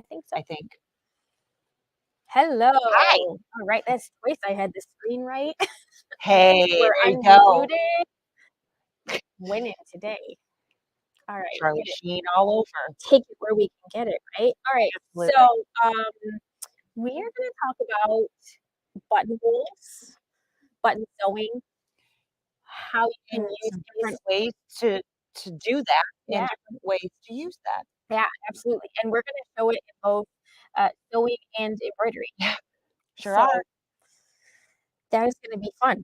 think so. I think. Hello. Hi. All right, that's twice I had the screen right. Hey, We're there you go. unmuted. Winning today. All right, Charlie Sheen all over. take it where we can get it, right? All right, Absolutely. so we are going to talk about buttonholes, button sewing, how you can And use some these. different ways to do that and Yeah, different ways to use that. yeah, absolutely. And we're going to show it in both sewing and embroidery. Yeah, sure So are. that is going to be fun.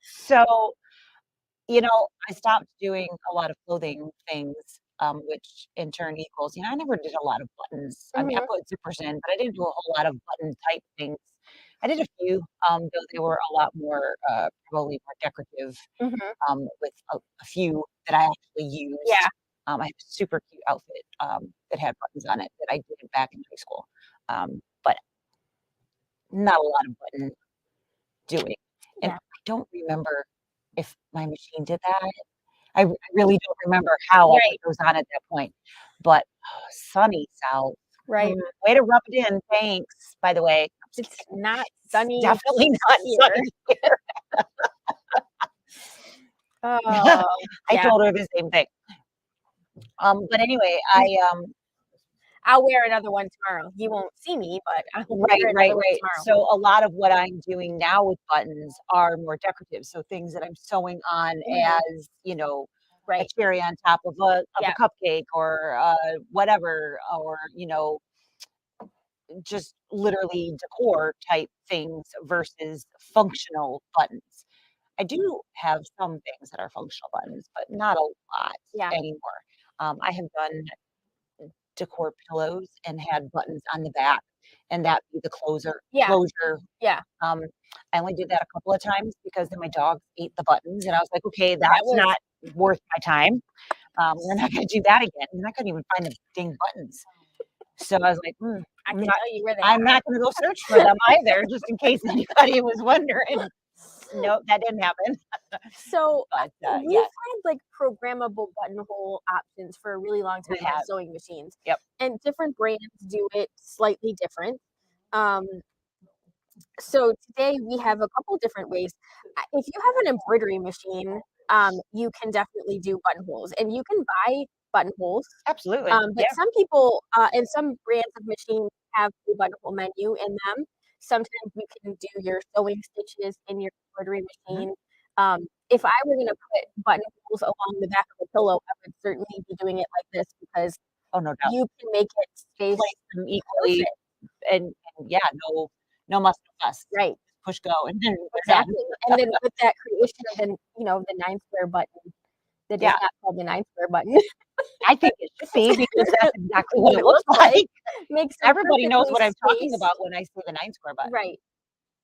So, I stopped doing a lot of clothing things, which in turn equals, I never did a lot of buttons. I mean, I Mhm, put zippers in, but I didn't do a whole lot of button type things. I did a few, though they were a lot more, probably more decorative, mhm. with a few that I actually Yeah, used. I have a super cute outfit, that had buttons on it that I did back in high school, but not a lot of button doing, and yeah, I don't remember if my machine did that. I really don't remember how I right, put those on at that point, but sunny South, right. way to rub it in, thanks, by the way. I'm just It's kidding. not It's sunny definitely not here. sunny here. Oh, I yeah. told her the same thing. But anyway, I'll wear another one tomorrow. You won't see me, but I'll right, wear right, another one right. tomorrow. So a lot of what I'm doing now with buttons are more decorative, so things that I'm sewing on Mhm, as, a right. cherry on top of a Yeah, cupcake or, whatever, or, just literally decor type things versus functional buttons. I do have some things that are functional buttons, but not a lot yeah, anymore. I have done decor pillows and had buttons on the back, and that be the yeah, closure. yeah. Um, I only did that a couple of times because then my dogs ate the buttons, and I was like, "Okay, That that's was not worth my time. We're not gonna do that again." And I couldn't even find the dang buttons. So I was like, I I'm can not tell you where they I'm are. not gonna go search for them either, just in case anybody was wondering." Nope, that didn't happen. So, But, we've yeah, had, like, programmable buttonhole options for a really long we time on have. sewing machines, Yep. and different brands do it slightly different. Um, so today we have a couple different ways. If you have an embroidery machine, you can definitely do buttonholes, and you can buy buttonholes. Absolutely. But Yeah. some people, and some brands of machines have a buttonhole menu in them. Sometimes you can do your sewing stitches in your embroidery Mhm. machine. If I were gonna put buttonholes along the back of a pillow, I would certainly be doing it like this because Oh, no doubt. you can make it space Place them equally perfect. and yeah, no muss, no fuss. Right. Push go, and then they're done. Exactly, and then with that creation of the 9 square button that is Yeah, not called the 9 square button. I think it should be because that's exactly what What it it looks looks like, like. makes it Everybody knows perfectly what I'm talking spaced. about when I say the 9 square button. Right,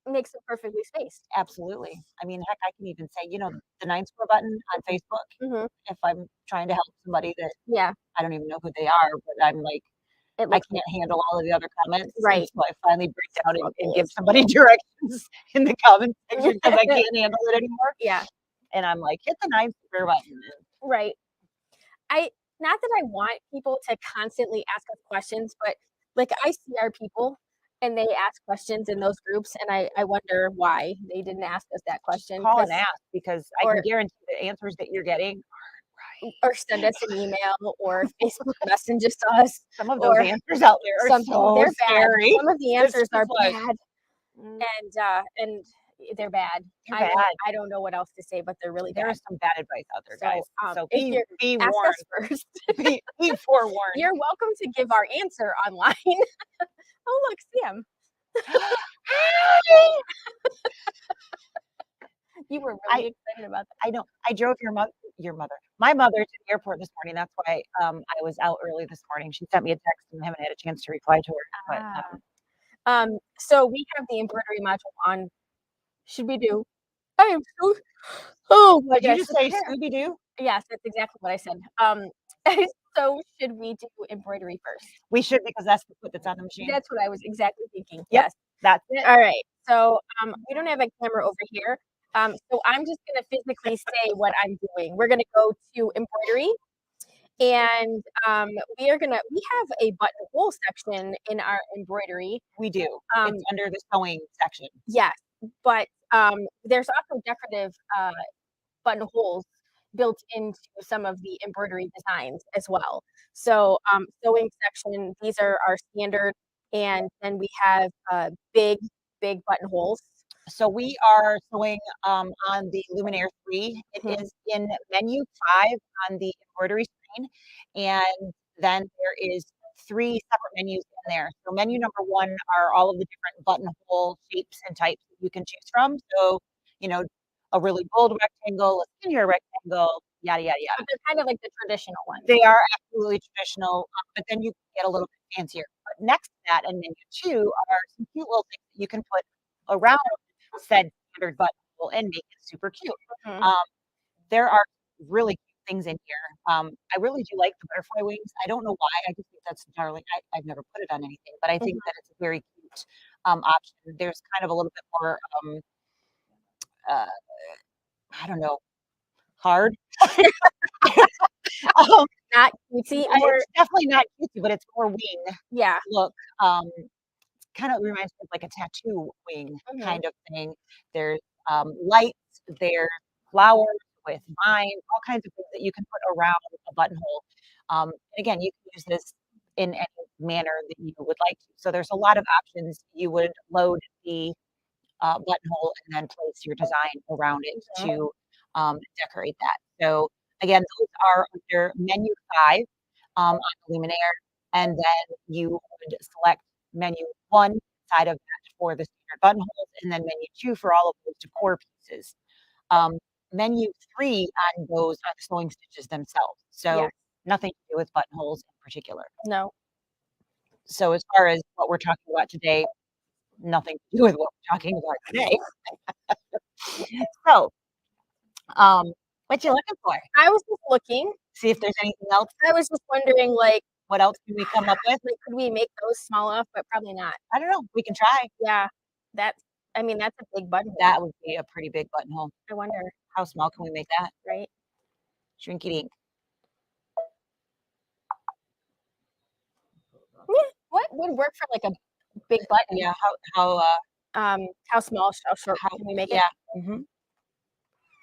makes it perfectly spaced. Absolutely. I mean, heck, I can even say, the 9 square button on Facebook Mhm, if I'm trying to help somebody that yeah, I don't even know who they are, but I'm like, it I looks can't handle all of the other comments, and right. so I finally break down and Struggle give is somebody real. directions in the comment section because I can't handle it anymore, Yeah, and I'm like, "Hit the 9 square button." right. I not that I want people to constantly ask us questions, but, like, I see our people, and they ask questions in those groups, and I wonder why they didn't ask us that Just question, call and 'cause ask because I can or guarantee the answers that you're getting or send us an email or Facebook message us some of those or answers out there are something. so They're bad. scary. Some of the It's answers are just like, bad, mm, and they're bad. you're bad. I don't know what else to say, but they're really There bad. is some bad advice out there, guys. So, So if be you're be ask warned. us first. Be forewarned. You're welcome to give our answer online. Oh, look, Sam. Hi! You were I really excited about that. I know. I drove my mother to the airport this morning. That's why, I was out early this morning. She sent me a text and I haven't had a chance to reply to her, but, Ah. So we have the embroidery module on. Should we do? I am so oh my did you gosh. just say Scooby Doo? Yes, that's exactly what I said. So should we do embroidery first? We should because that's the foot that's on the machine. That's what I was exactly thinking. Yep, Yes. that's it. All right. So, we don't have a camera over here. So I'm just gonna physically say what I'm doing. We're gonna go to embroidery, and we have a buttonhole section in our embroidery. We do. Um, It's under the sewing section. yes, but there's also decorative buttonholes built into some of the embroidery designs as well. So, sewing section, these are our standard, and then we have big buttonholes. So we are sewing on the Luminaire 3. It Mhm, is in menu 5 on the embroidery screen, and then there is 3 separate menus in there. So menu number 1 are all of the different buttonhole shapes and types that you can choose from. So, you know, a really bold rectangle, a skinnier rectangle, yada, yada, yada. but they're kind of like the traditional ones. They are absolutely traditional, but then you get a little bit fancier. But next to that in menu 2 are some cute little things that you can put around said standard buttonhole and make it super cute. Mhm, Um, there are really cute things in here. I really do like the butterfly wings. I don't know why. I just think that's darling. I've never put it on anything, but I think mhm. that it's a very cute option. There's kind of a little bit more, uh, I don't know, hard. um, Not cutesy or it's definitely not cutesy, but it's more wing yeah. look. Kind of reminds me of like a tattoo wing Mhm, kind of thing. There's lights, there's flowers with vines, all kinds of things that you can put around a buttonhole. And again, you can use this in any manner that you would like to. So there's a lot of options. You would load the buttonhole and then place your design around it mhm, to decorate that. So again, those are under menu 5 on the Luminaire, and then you would select menu 1 side of that for the standard buttonholes, and then menu 2 for all of those decor pieces. Um, menu 3 on those are the sewing stitches themselves. yes, So nothing to do with buttonholes in particular. no. So as far as what we're talking about today, nothing to do with what we're talking about today. So, what you looking for? I was just looking. See if there's anything else. I was just wondering, What else can we come up with? could we make those small enough? But probably not. I don't know. We can try. Yeah, that's I mean, that's a big buttonhole. That would be a pretty big buttonhole. I wonder, How small can we make that? right? Shrinky dink. Yeah, what would work for, like, a big button? Yeah. How small, how short How? can we make it? Yeah. Hmm.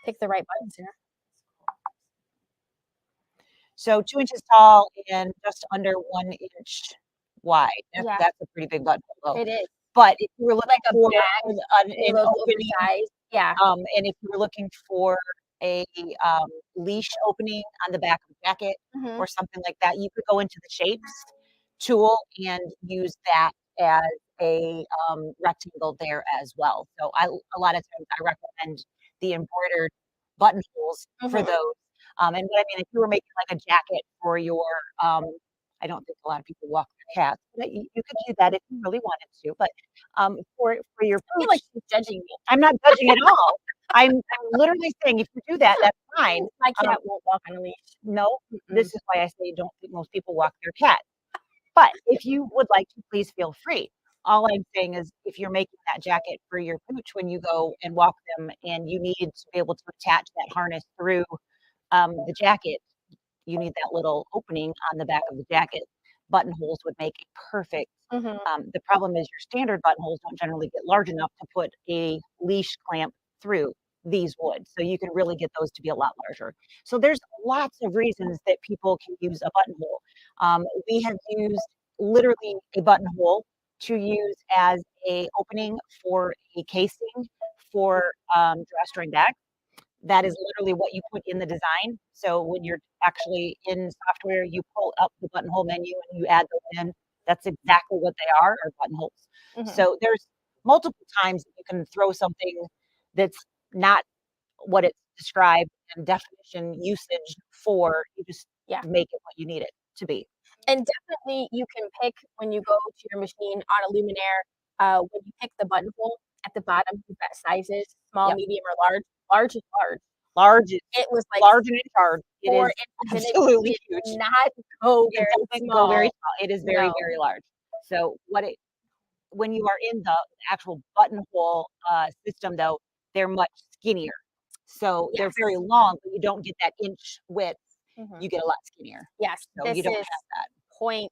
Pick the right buttons here. So 2 inches tall and just under 1 inch wide. Yeah, That's a pretty big buttonhole, though. it is. But if you were looking Like a for bag, one of an those opening, oversized. Yeah. and if you were looking for a leash opening on the back of a jacket Mhm. or something like that, you could go into the shapes tool and use that as a rectangle there as well. So a lot of times I recommend the embroidered buttonholes for Mhm. those. And but I mean, if you were making like a jacket for your, um, I don't think a lot of people walk their cats, but you could do that if you really wanted to. But for your I feel like pooch, she's judging me. I'm not judging at all. I'm literally saying if you do that, that's fine. My Um, cat won't walk on a leash. no, Mm-mm. this is why I say don't think most people walk their cat. But if you would like to, please feel free. All I'm saying is if you're making that jacket for your pooch when you go and walk them and you need to be able to attach that harness through the jacket, you need that little opening on the back of the jacket. Buttonholes would make a perfect. Mhm. The problem is your standard buttonholes don't generally get large enough to put a leash clamp through. These would, so you can really get those to be a lot larger. So there's lots of reasons that people can use a buttonhole. We have used literally a buttonhole to use as a opening for a casing for drawstring bags. That is literally what you put in the design. So when you're actually in software, you pull up the buttonhole menu and you add those in. That's exactly what they are buttonholes. Mhm. So there's multiple times that you can throw something that's not what it's described and definition usage for. You just Yeah. make it what you need it to be. And definitely you can pick when you go to your machine on a Luminaire, when you pick the buttonhole at the bottom, you've got sizes, small, Yep. medium, or large. Large is large. Large is It was like large and in charge. It 4 is inches, and it absolutely did huge. not go It very doesn't go very small. small. It is very, No. very large. So when you are in the actual buttonhole system, though, they're much skinnier. So they're Yes. very long, but you don't get that inch width. Mhm. you get a lot skinnier. Yes, So this you don't is have that. point,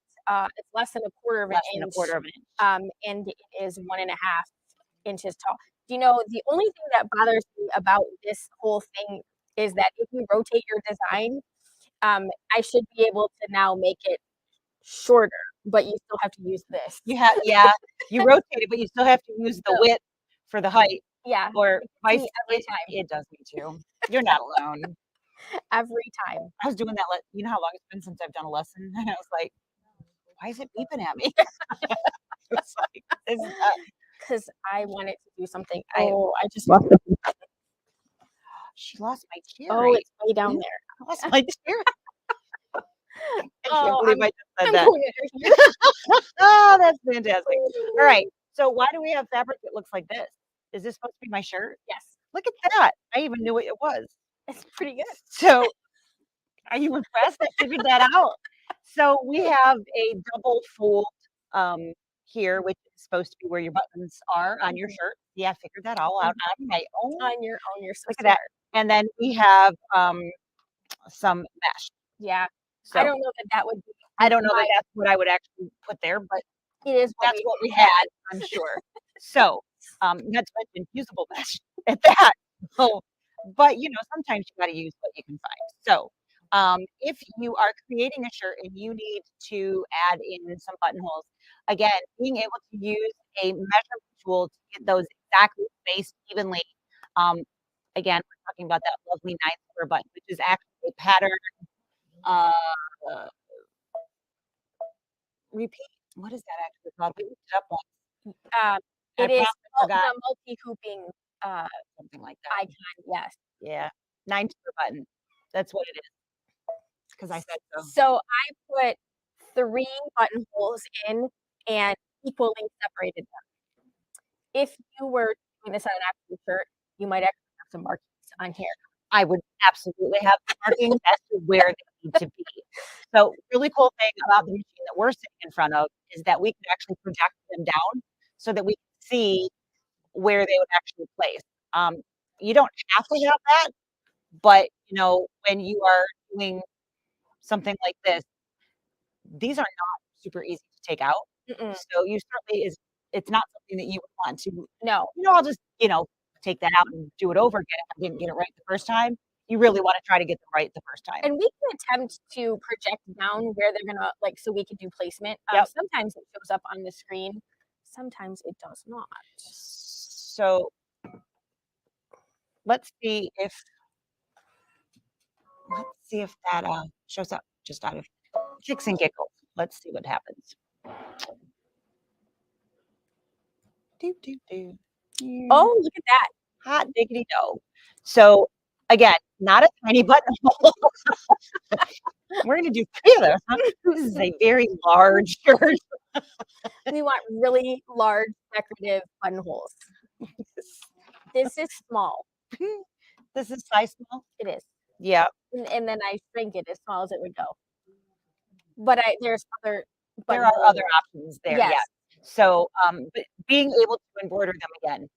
it's less than a quarter of an Less than a inch, quarter of an inch. and it is 1.5 inches tall. Do you know, the only thing that bothers me about this whole thing is that if you rotate your design, I should be able to now make it shorter, but you still have to use this. Yeah, you rotate it, but you still have to use the So width for the height, yeah, or it gets vice me every time, it does me too. You're not alone. every time. I was doing that you know how long it's been since I've done a lesson? And I was like, "Why is it beeping at me?" It's like, this is 'Cause I wanted to do something. I Oh, I just lost the she lost my chair, oh, it's way down there. I lost my chair. I can't Oh, believe I just said I'm that. going under here. Oh, that's fantastic. All right, so why do we have fabric that looks like this? Is this supposed to be my shirt? Yes, Look at that. I even knew what it was. it's pretty good. So, are you impressed? I figured that out. So, we have a double fold, here, which is supposed to be where your buttons are on your Mhm, shirt. Yeah, I figured that all out on my own. on your own, you're so Look at that. smart. And then we have, some mesh. Yeah, I So, don't know that that would be I don't know that my that's what I would actually put there, but it is what that's we what we had. had, I'm sure. So, not to mention fusible mesh at that. So, but, sometimes you gotta use what you can find. So, if you are creating a shirt and you need to add in some buttonholes, again, being able to use a measurement tool to get those exactly spaced evenly. Um, again, we're talking about that lovely 9 square button, which is actually a pattern, uh, repeat. What is that actually called? We looked it up once. Um, I it is promise I forgot. the multi-hooping, uh, Something like that. icon, yes. Yeah. 9 to the button. That's what it is. Because I said so. So I put 3 buttonholes in and equally separated them. If you were doing this on an actual shirt, you might actually have some markings on here. I would absolutely have the markings as to where they need to be. So, really cool thing about the machine that we're sitting in front of is that we can actually project them down so that we can see where they would actually place. Um, you don't have to have that, but, when you are doing something like this, these are not super easy to take out. Mm-mm, So you certainly it's not something that you would want to, no. I'll just, take that out and do it over again if I didn't get it right the first time. You really wanna try to get them right the first time. And we can attempt to project down where they're gonna like, so we can do placement. Yep. Sometimes it shows up on the screen, sometimes it does not. So let's see if that, shows up just out of kicks and giggles. Let's see what happens. Do, do, do. Yeah. Oh, look at that. Hot diggity do. So, again, not a tiny buttonhole. We're gonna do 3 of those, huh? This is a very large shirt. We want really large decorative buttonholes. This is small. This is size small? It is. Yeah, And then I shrink it as small as it would go. But there's other there are buttonhole. other options there, Yes, yeah. So, but being able to embroider them again,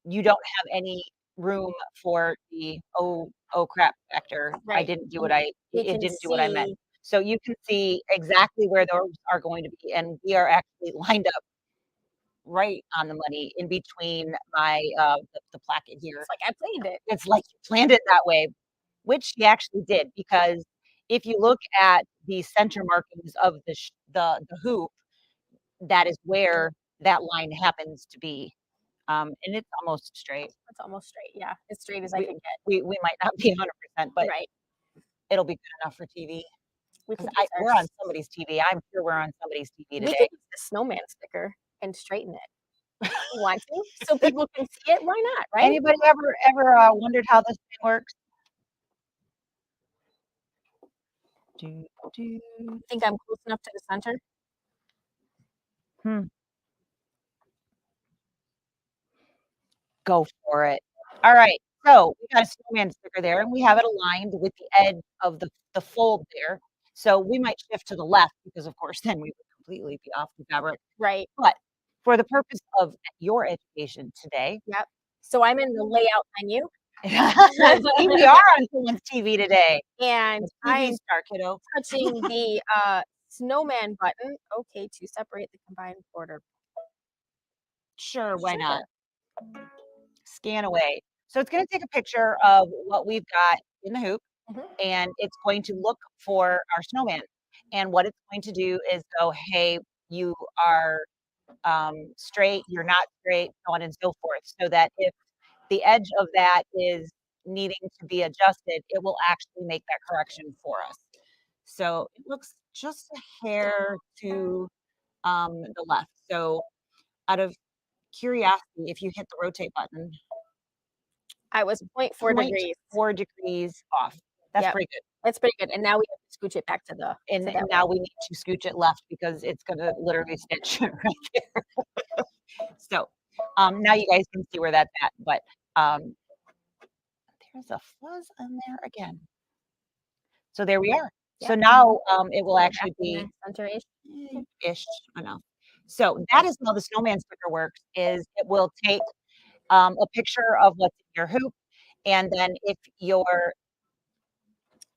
you don't have any room for the, "Oh crap" factor. I right. didn't do And what I we it can didn't do what I meant. see So you can see exactly where those are going to be, and we are actually lined up right on the money in between the placket here. it's like I planned it. It's like you planned it that way, which she actually did, because if you look at the center markings of the hoop, that is where that line happens to be, and it's almost straight. It's almost straight. Yeah, as straight as I We can get. we might not be 100%, but Right. it'll be good enough for TV. We 'Cause could use we're on somebody's TV. I'm sure we're on somebody's TV we today. could use the snowman sticker and straighten it. You want to? So people can see it? Why not, right? Anybody ever, wondered how this thing works? Do, do. Think I'm close enough to the center? Hmm. Go for it. All right. So we got a snowman sticker there, and we have it aligned with the edge of the fold there. So we might shift to the left because, of course, then we would completely be off the fabric. Right. But for the purpose of your education today, Yep. So I'm in the layout menu. See, we are on someone's TV today. And A TV I'm star, kiddo. touching the snowman button. Okay, to separate the combined border. Sure, why Sure. not? Scan away. So it's gonna take a picture of what we've got in the hoop, Mhm. and it's going to look for our snowman. And what it's going to do is go, "Hey, you are, straight, you're not straight," so on and so forth, so that if the edge of that is needing to be adjusted, it will actually make that correction for us. So it looks just a hair to, the left. So out of curiosity, if you hit the rotate button, I was 0.4 point degrees. 4 degrees off. That's Yep, pretty good. that's pretty good. And now we have to scooch it back to the And to that now way. we need to scooch it left because it's gonna literally stitch right there. So, now you guys can see where that's at, but, there's a fuzz on there again. So there we are. So Yep. now, it will Go back actually in the be center-ish. ish enough. So that is how the snowman sticker works, is it will take, a picture of what's in your hoop, and then if you're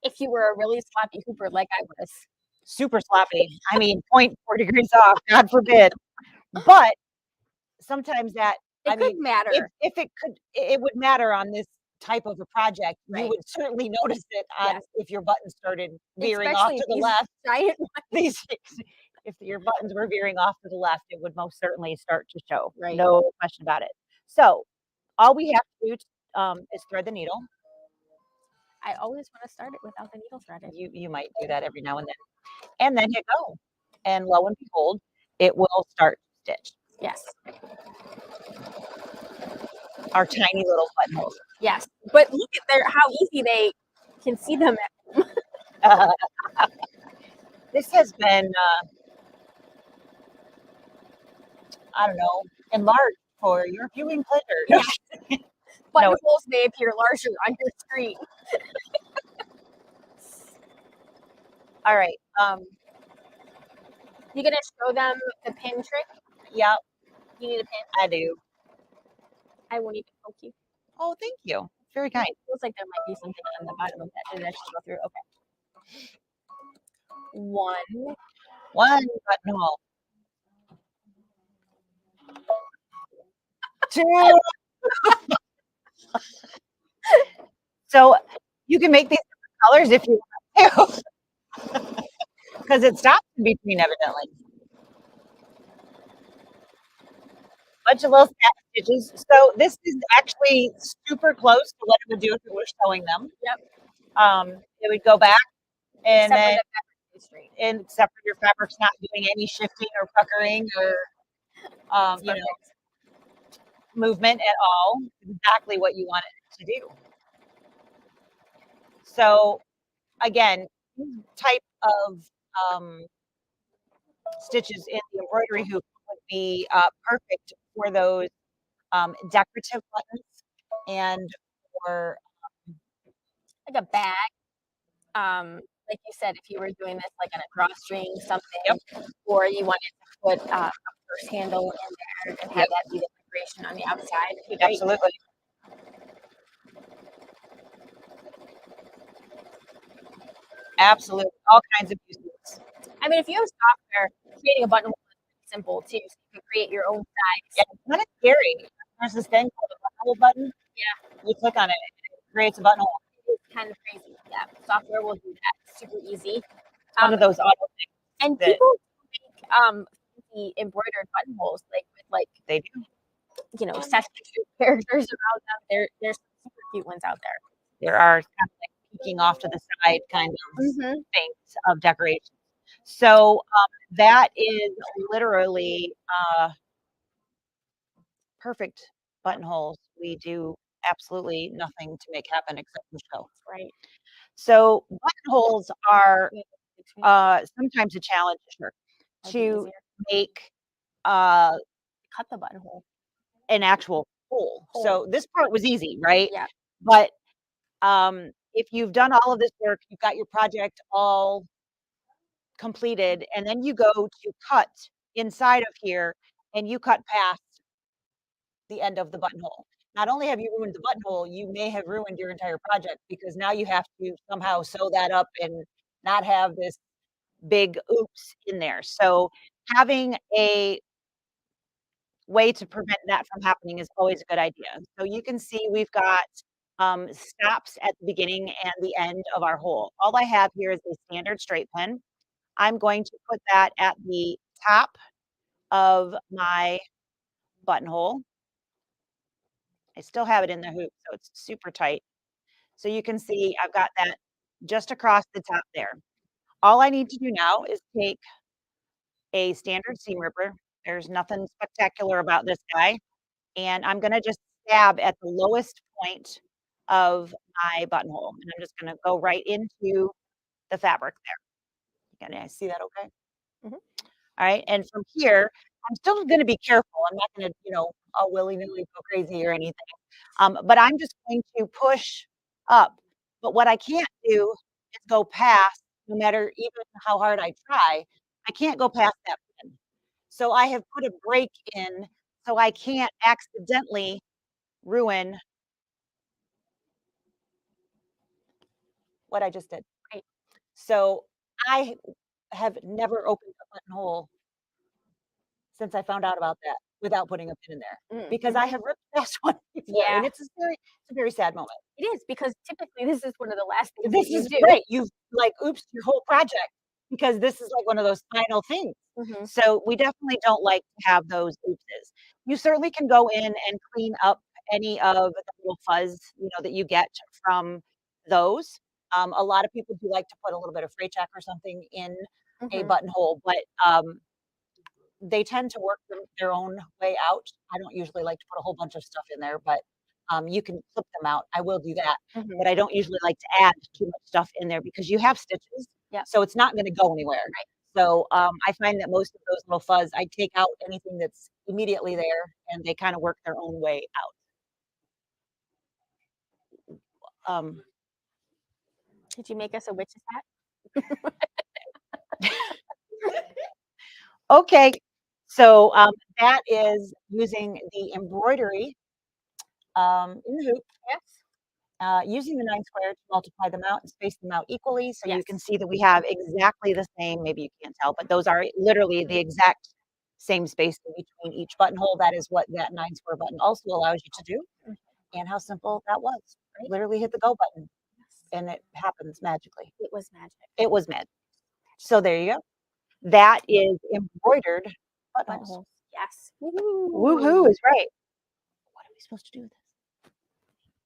If you were a really sloppy hooper like I was. super sloppy, I mean, point 4 degrees off, God forbid, but sometimes that I It could mean, matter. if it could it would matter on this type of a project, you Right. would certainly notice it on Yes. if your buttons started veering off Especially to the these left. giant These if your buttons were veering off to the left, it would most certainly start to show, Right. no question about it. So, all we have to do, is thread the needle. I always wanna start it without the needle threaded. You might do that every now and then hit go, and lo and behold, it will start to stitch Yes. our tiny little buttonholes. Yes. But look at their how easy they can see them. This has been, I don't know, enlarged for your viewing pleasure. Yeah. No, Buttonholes may appear larger on your screen. all right. You gonna show them the pin trick? Yeah, You need a pin? I do. I won't even poke you. Oh, thank you. Very kind. Feels like there might be something on the bottom of that. Did it actually go through? Okay. One. One buttonhole. Two. So you can make these different colors if you want to, because it stops in between, evidently. Bunch of little snap stitches. So this is actually super close to what it would do if it was showing them. Yep. It would go back, and Except for then the fabric is straight. and except for your fabric's not doing any shifting or puckering or It's you know, perfect. movement at all. Exactly what you want it to do. So again, these type of um, stitches in the embroidery hoop would be perfect for those decorative buttons and for Like a bag. Like you said, if you were doing this like on a drawstring, yep, something, or you wanted to put a purse handle in there and have yep, that be the decoration on the outside, it'd be great. absolutely. Absolutely. All kinds of uses. I mean, if you have software, creating a button is simple too. So you can create your own Yeah, size. it's kind of scary. There's this thing called a buttonhole button. Yeah, You click on it, and it creates a buttonhole. it's kind of crazy. Yeah, software will do that. Super easy. It's one of those auto things And that people make the embroidered buttonholes like with like they do. Sesame Street characters around them. There's some super cute ones out there. There are kind of like peeking off to the side kind of Mm-hmm. things of decoration. So that is literally perfect buttonholes. We do absolutely nothing to make happen except the show. Right. So buttonholes are Between sometimes a challenge, sure, might be to easier. make uh, Cut the buttonhole. an actual hole. So this part was easy, right? Yeah. But if you've done all of this work, you've got your project all completed, and then you go to cut inside of here, and you cut past the end of the buttonhole. not only have you ruined the buttonhole, you may have ruined your entire project because now you have to somehow sew that up and not have this big oops in there. So having a way to prevent that from happening is always a good idea. So you can see we've got stops at the beginning and the end of our hole. All I have here is a standard straight pin. I'm going to put that at the top of my buttonhole. I still have it in the hoop, so it's super tight. So you can see I've got that just across the top there. All I need to do now is take a standard seam ripper. There's nothing spectacular about this guy. And I'm gonna just stab at the lowest point of my buttonhole. And I'm just gonna go right into the fabric there. Can I see that okay? Mhm. All right, and from here, I'm still gonna be careful. I'm not gonna, all willy-nilly go crazy or anything. But I'm just going to push up. But what I can't do is go past, no matter even how hard I try, I can't go past that pin. So I have put a break in so I can't accidentally ruin what I just did. Right. So I have never opened a buttonhole since I found out about that without putting a pin in there because I Mhm. have ripped past one before, Yeah, and it's a very sad moment. it is because typically this is one of the last things that This you is do. great. You've like oops your whole project because this is like one of those final things. Mhm. So we definitely don't like to have those oopses. You certainly can go in and clean up any of the little fuzz, that you get from those. A lot of people do like to put a little bit of fray check or something in a Mhm. buttonhole, but they tend to work their own way out. I don't usually like to put a whole bunch of stuff in there, but you can clip them out. I will do that, Mhm. but I don't usually like to add too much stuff in there because you have stitches, Yep. so it's not going to go anywhere. So I find that most of those little fuzz, I take out anything that's immediately there, and they kind of work their own way out. Did you make us a witch's hat? Okay, so that is using the embroidery in the hoop. Yes. Using the 9 square to multiply them out and space them out equally so you Yes. can see that we have exactly the same, maybe you can't tell, but those are literally the exact same spacing between each buttonhole. That is what that 9 square button also allows you to do. Mhm. And how simple that was. Right? Literally hit the go button Yes. and it happens magically. It was magic. It was magic. So there you go. That is embroidered buttonholes. Buttonholes. Yes. Woohoo is right. What are we supposed to do with this?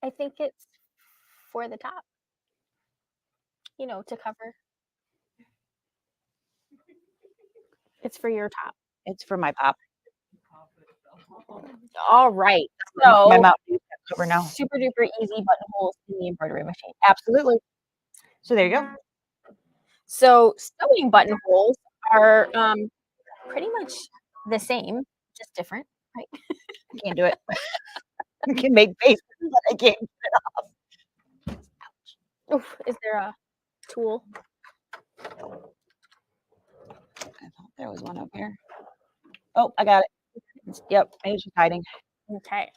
I think it's for the top, to cover. It's for your top. It's for my pop. All right. My So mouth needs that cover now. super duper easy buttonholes in the embroidery machine. Absolutely. So there you go. So sewing buttonholes are pretty much the same, just different, right? I can't do it. I can make faces, but I can't. Oof, is there a tool? I thought there was one up here. Oh, I got it. Yep, maybe she's hiding. Okay.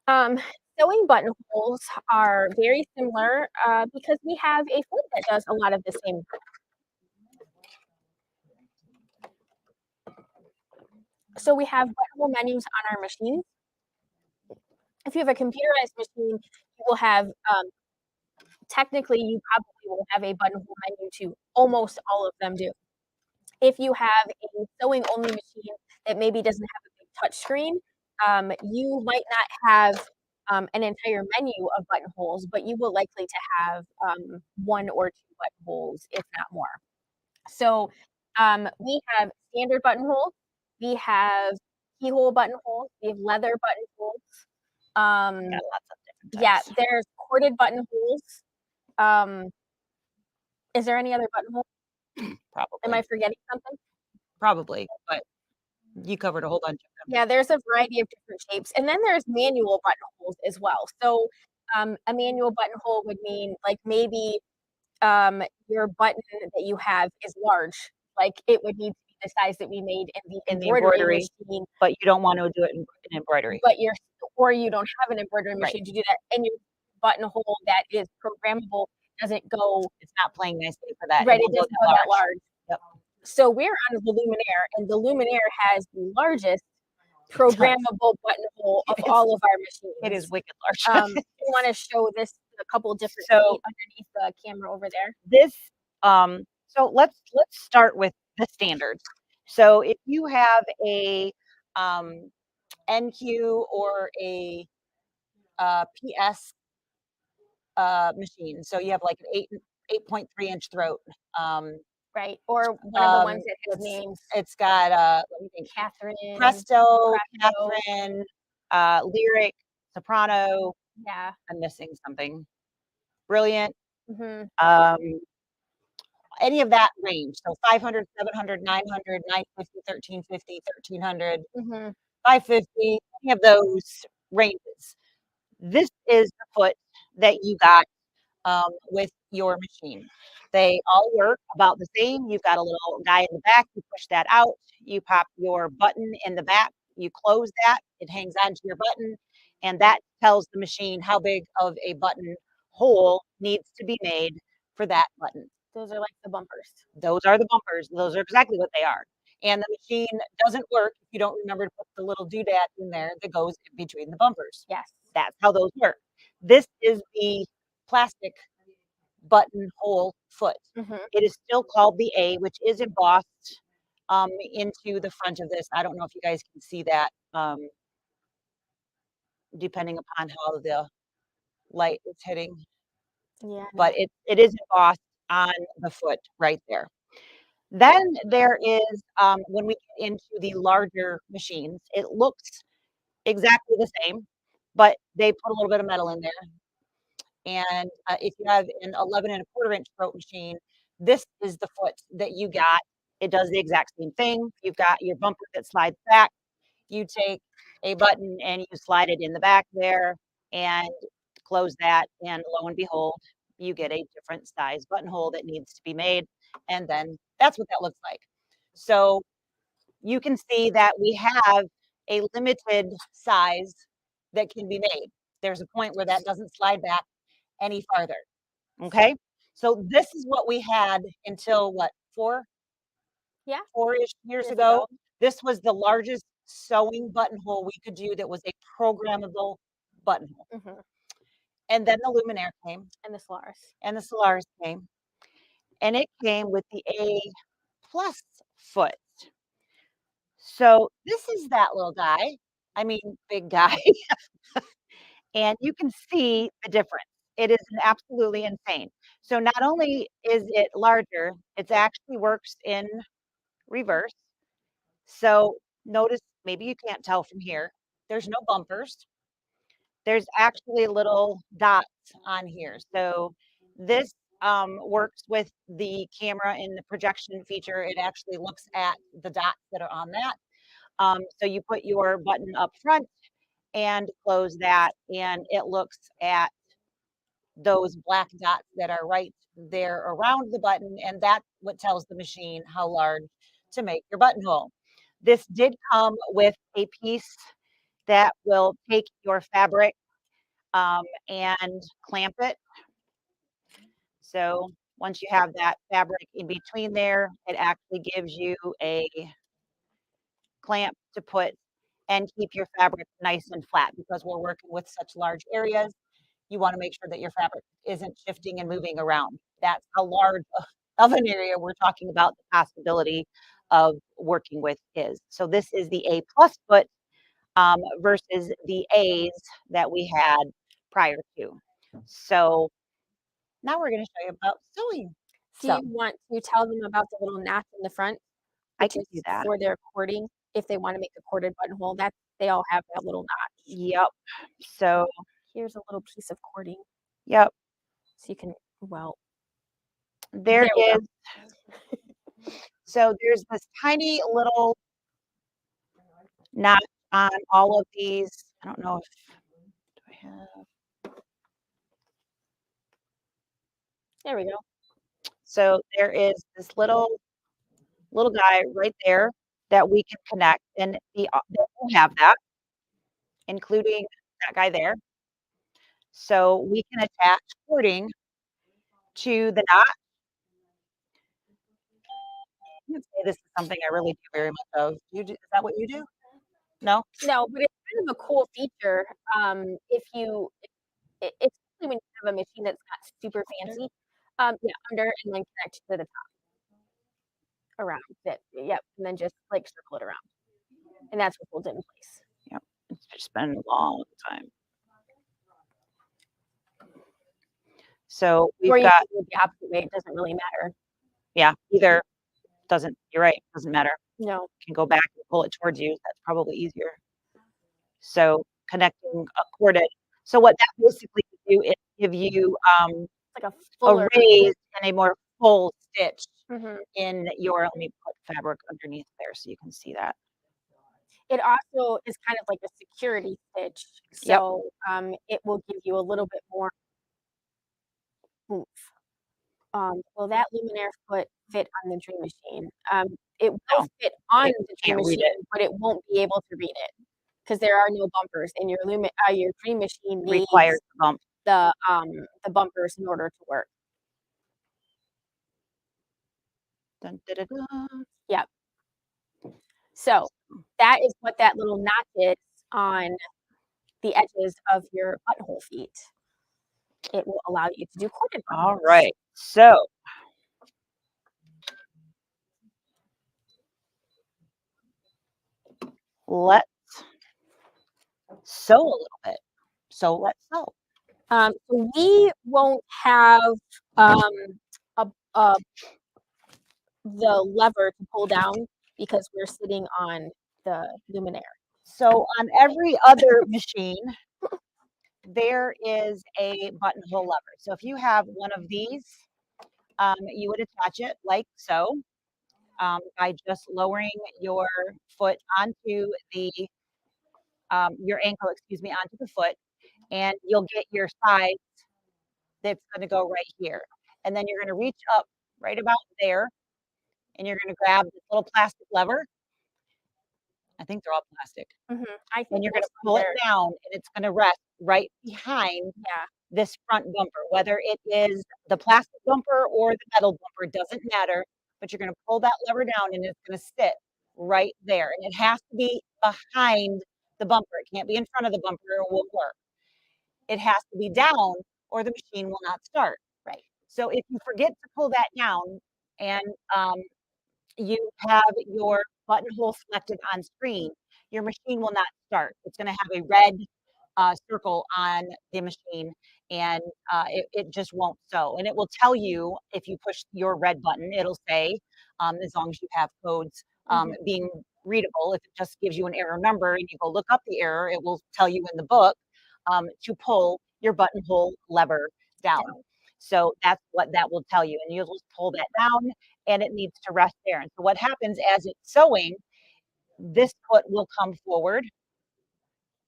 Sewing buttonholes are very similar because we have a foot that does a lot of the same. So we have buttonhole menus on our machines. If you have a computerized machine, you will have technically you probably will have a buttonhole menu to almost all of them do. If you have a sewing only machine that maybe doesn't have a big touch screen, you might not have an entire menu of buttonholes, but you will likely to have one or two buttonholes, if not more. So we have standard buttonholes, we have keyhole buttonholes, we have leather buttonholes. Got lots of different Yeah, types. there's corded buttonholes. Um, is there any other buttonhole? Am I Probably. forgetting something? Probably, but you covered a whole bunch of them. Yeah, there's a variety of different shapes, and then there's manual buttonholes as well. So, a manual buttonhole would mean, like, maybe, your button that you have is large, like, it would need to be the size that we made in the In the embroidery embroidery, machine, but you don't want to do it in embroidery. but you're or you don't have an embroidery Right. machine to do that, and your buttonhole that is programmable doesn't go It's not playing nicely for that. It right, it won't go doesn't that go that large. large. Yep. So we're on the Luminaire, and the Luminaire has the largest It does. programmable buttonhole of It's all of our it is machines. wicked large. You wanna show this a couple different So feet underneath the camera over there? this, so let's start with the standards. So if you have a um, NQ or a PS machine, so you have like an 8.3-inch throat. Um, Right, or one of the um, ones that has names, it's got let me think, Catherine, Presto, Presto, Catherine, Lyric, Soprano. yeah, I'm missing something. Brilliant. mhm, Um, any of that range. So 500, 700, 900, 950, 1350, 1300, mhm, 550, any of those ranges. This is the foot that you got with your machine. They all work about the same. You've got a little guy in the back. You push that out. You pop your button in the back. You close that. It hangs onto your button, and that tells the machine how big of a button hole needs to be made for that button. those are like the bumpers. Those are the bumpers. Those are exactly what they are. And the machine doesn't work if you don't remember to put the little doodad in there that goes in between the bumpers. Yes, That's how those work. This is the plastic buttonhole foot. mhm, It is still called the A, which is embossed into the front of this. I don't know if you guys can see that, depending upon how the light is hitting, yeah, but it is embossed on the foot right there. Then there is, when we get into the larger machines, it looks exactly the same, but they put a little bit of metal in there. And if you have an 11 1/4 inch throat machine, this is the foot that you got. It does the exact same thing. You've got your bumper that slides back. You take a button and you slide it in the back there and close that. And lo and behold, you get a different size buttonhole that needs to be made. And then that's what that looks like. So you can see that we have a limited size that can be made. There's a point where that doesn't slide back any farther. Okay. So this is what we had until what, yeah, 4-ish years years ago. ago, This was the largest sewing buttonhole we could do that was a programmable buttonhole. mhm, And then the Luminaire came and the Solaris. and the Solaris came, and it came with the A plus foot. So this is that little guy. I mean, big guy. And you can see the difference. It is absolutely insane. So not only is it larger, it actually works in reverse. So notice, maybe you can't tell from here, there's no bumpers. There's actually little dots on here. So this works with the camera in the projection feature. It actually looks at the dots that are on that. So you put your button up front and close that, and it looks at those black dots that are right there around the button, and that's what tells the machine how large to make your buttonhole. This did come with a piece that will take your fabric and clamp it. So once you have that fabric in between there, it actually gives you a clamp to put and keep your fabric nice and flat because we're working with such large areas. You want to make sure that your fabric isn't shifting and moving around. That's how large of an area we're talking about the possibility of working with is. So this is the A plus foot versus the A's that we had prior to. So now we're going to show you about sewing Do you some. want to tell them about the little notch in the front, I which can is do that. for their cording, if they wanna make a corded buttonhole, that they all have that little notch. Yep. So, Here's a little piece of cording, yep. so you can well, There there we go. is, so there's this tiny little knot on all of these. I don't know if, do I have, There we go. so there is this little guy right there that we can connect, and they all have that, including that guy there. So we can attach cording to the knot. I would say this is something I really do very much of. Is that what you do? No? No, but it's kind of a cool feature, if you especially when you have a machine that's not super fancy. Yeah, under and then connect to the top around it. Yep, and then just, like, circle it around, and that's what holds it in place. Yep. It's just been a long time. So Or we've you got, can do it the opposite way, it doesn't really matter. yeah, either doesn't, you're right, doesn't matter. No. Can go back and pull it towards you. That's probably easier. So connecting a corded. So what that basically can do is give you It's like a a fuller. raised and a more full stitch Mhm. in your, let me put fabric underneath there so you can see that. It also is kind of like a security stitch, Yep. so, it will give you a little bit more oomph. Will that luminaire foot fit on the Dream Machine? It will No, fit on it the Dream can't read Machine, it. but it won't be able to read it because there are no bumpers, and your Dream Machine Requires needs the bump. the bumpers in order to work. Dun, da, da, da. Yep. So, that is what that little notch is on the edges of your buttonhole feet. It will allow you to do corded All buttonholes. right. So let's sew a little bit. So let's sew. So we won't have um, a, the lever to pull down because we're sitting on the luminaire. So on every other machine, there is a buttonhole lever. So if you have one of these, you would attach it like so, by just lowering your foot onto the your ankle, excuse me, onto the foot, and you'll get your size that's going to go right here. And then you're going to reach up right about there, and you're going to grab this little plastic lever. I think they're all plastic. I think And you're going to most of pull it them down, and it's going to rest right behind yeah. this front bumper, whether it is the plastic bumper or the metal bumper, doesn't matter, but you're gonna pull that lever down and it's gonna sit right there. And it has to be behind the bumper. It can't be in front of the bumper or it won't work. It has to be down or the machine will not start. Right. So if you forget to pull that down and you have your buttonhole selected on screen, your machine will not start. It's gonna have a red circle on the machine and it just won't sew. And it will tell you if you push your red button, it'll say, as long as you have codes being readable, if it just gives you an error number and you go look up the error, it will tell you in the book to pull your buttonhole lever down. So that's what that will tell you. And you'll just pull that down and it needs to rest there. And so what happens as it's sewing, this foot will come forward.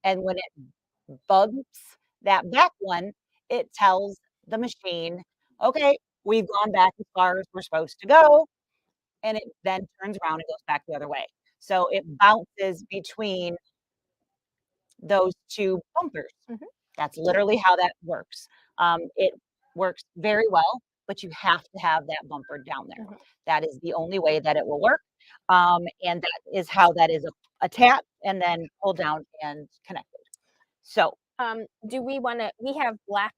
And when it bumps that back one, it tells the machine, okay, we've gone back as far as we're supposed to go. And it then turns around and goes back the other way. So it bounces between those two bumpers. Mhm. That's literally how that works. It works very well, but you have to have that bumper down there. Mhm. That is the only way that it will work. And that is how that is attached and then pulled down and connected. So Do we want to? We have black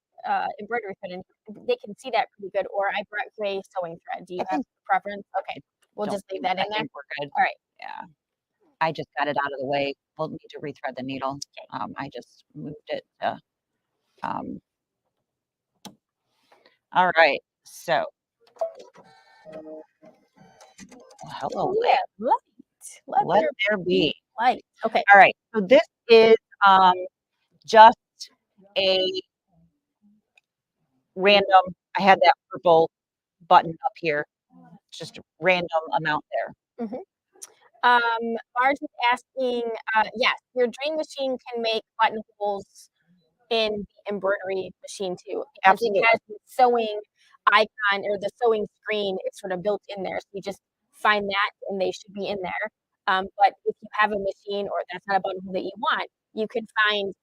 embroidery thread, and they can see that pretty good. Or I brought gray sewing thread. Do you I have think a preference? Okay, we'll just leave that I in there. think we're good. All right. Yeah. I just got it out of the way. We'll need to rethread the needle. I just moved it to, um, all right. So, well, hello, Oh yeah, light. Let let there there be be. light. Okay. All right. So this is just a random. I had that purple button up here. Just a random amount there. Mhm. Marge is asking, yes, your Dream Machine can make buttonholes in the embroidery machine too, because it Absolutely. has the sewing icon or the sewing screen, it's sort of built in there. So you just find that and they should be in there. But if you have a machine or that's not a buttonhole that you want, you can find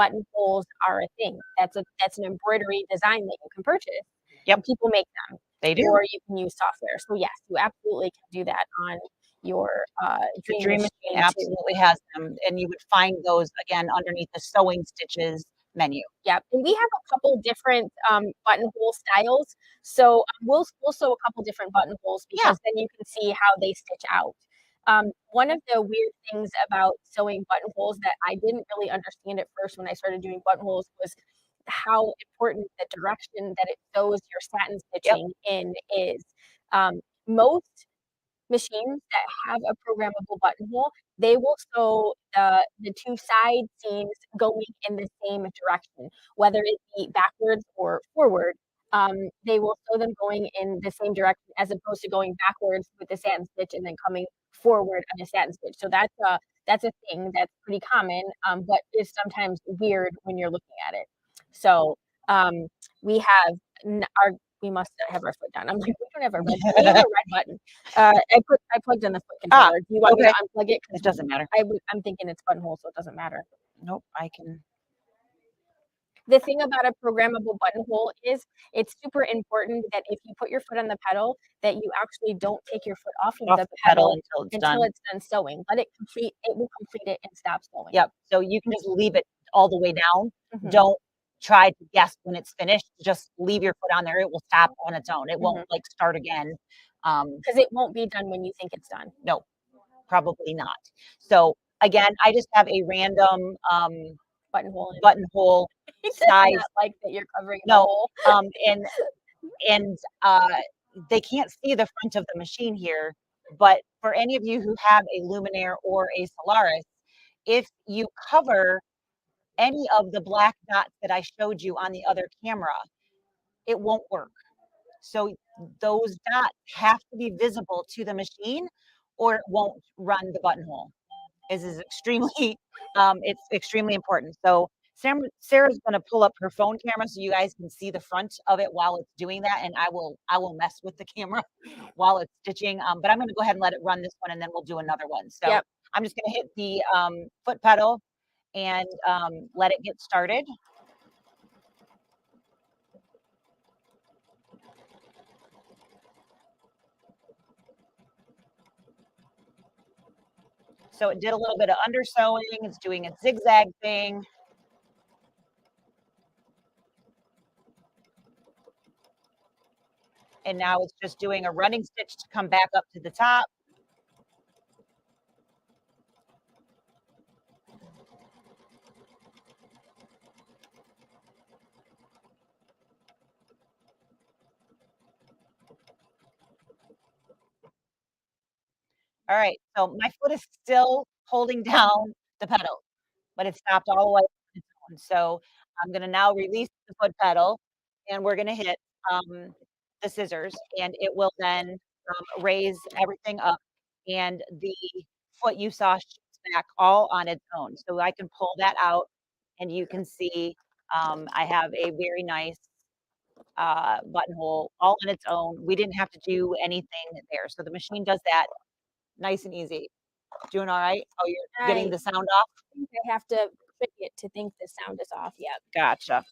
buttonholes are a thing. That's an embroidery design that you can purchase, Yep, and people make them, they do. or you can use software. So yes, you absolutely can do that on your The dream Dream Machine machine too. absolutely has them, and you would find those again underneath the sewing stitches menu. Yep, and we have a couple different, buttonhole styles, so, we'll sew a couple different buttonholes Yeah. because then you can see how they stitch out. One of the weird things about sewing buttonholes that I didn't really understand at first when I started doing buttonholes was how important the direction that it sews your satin Yep. stitching in is. Most machines that have a programmable buttonhole, they will sew the 2 side seams going in the same direction, whether it be backwards or forward. They will sew them going in the same direction as opposed to going backwards with the satin stitch and then coming forward on a satin stitch. So that's a thing that's pretty common, but is sometimes weird when you're looking at it. So, um, we have n our we must have our foot down. I'm like, "We don't have a red we have a red button." I plugged in the foot Ah, controller. Do you want me to okay. unplug it? It Because doesn't matter. I'm thinking it's buttonhole, so it doesn't matter. Nope, I can. The thing about a programmable buttonhole is it's super important that if you put your foot on the pedal, that you actually don't take your foot off of Off the the pedal pedal until it's until done. it's done sewing. Let it complete it will complete it and stop sewing. Yep, so you can just leave it all the way down. Mhm, Don't try to guess when it's finished, just leave your foot on there, it will stop on its own, it won't, mhm. like, start again. Um, 'Cause it won't be done when you think it's done. no, probably not. So, again, I just have a random, Buttonhole in. buttonhole He does size. not like that you're covering the No, hole. um, and and they can't see the front of the machine here, but for any of you who have a Luminaire or a Solaris, if you cover any of the black dots that I showed you on the other camera, it won't work. So those dots have to be visible to the machine or it won't run the buttonhole. This is extremely, it's extremely important. So Sarah's gonna pull up her phone camera so you guys can see the front of it while it's doing that, and I will mess with the camera while it's stitching. But I'm gonna go ahead and let it run this one, and then we'll do another one. So Yep. I'm just gonna hit the foot pedal and let it get started. So it did a little bit of undersewing. It's doing its zigzag thing. And now it's just doing a running stitch to come back up to the top. All right, so my foot is still holding down the pedal, but it stopped all the way on its own. So I'm gonna now release the foot pedal, and we're gonna hit the scissors, and it will then raise everything up, and the foot you saw shoots back all on its own. So I can pull that out, and you can see I have a very nice buttonhole all on its own. We didn't have to do anything there. So the machine does that nice and easy. Doing all right? Oh, you're getting I the sound off? think I have to click it to think the sound is off. Yep. Gotcha.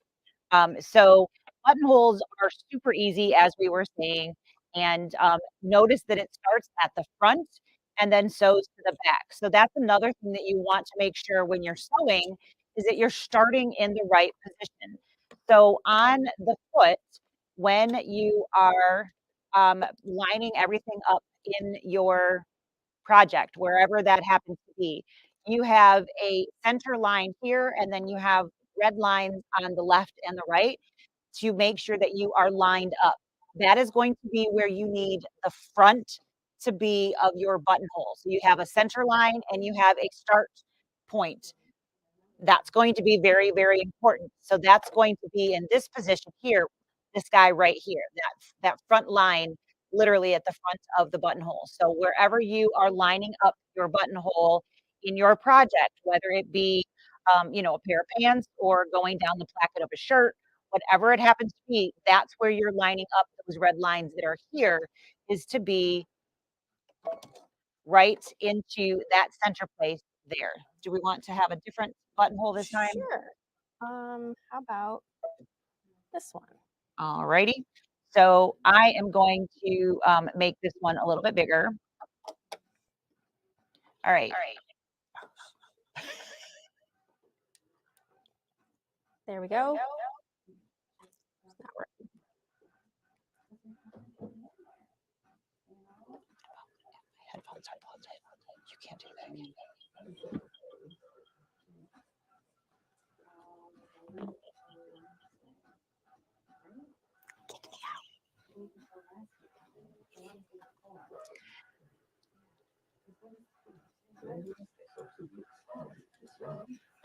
So buttonholes are super easy, as we were saying, and notice that it starts at the front and then sews to the back. So that's another thing that you want to make sure when you're sewing is that you're starting in the right position. So on the foot, when you are lining everything up in your project, wherever that happens to be. You have a center line here, and then you have red lines on the left and the right to make sure that you are lined up. That is going to be where you need the front to be of your buttonhole. So you have a center line and you have a start point. That's going to be very, very important. So that's going to be in this position here, this guy right here, that front line literally at the front of the buttonhole. So wherever you are lining up your buttonhole in your project, whether it be a pair of pants or going down the placket of a shirt, whatever it happens to be, that's where you're lining up those red lines that are here is to be right into that center place there. Do we want to have a different buttonhole this time? Sure. How about this one? Alrighty. So I am going to make this one a little bit bigger. All right. There we go. Headphones. You can't do that.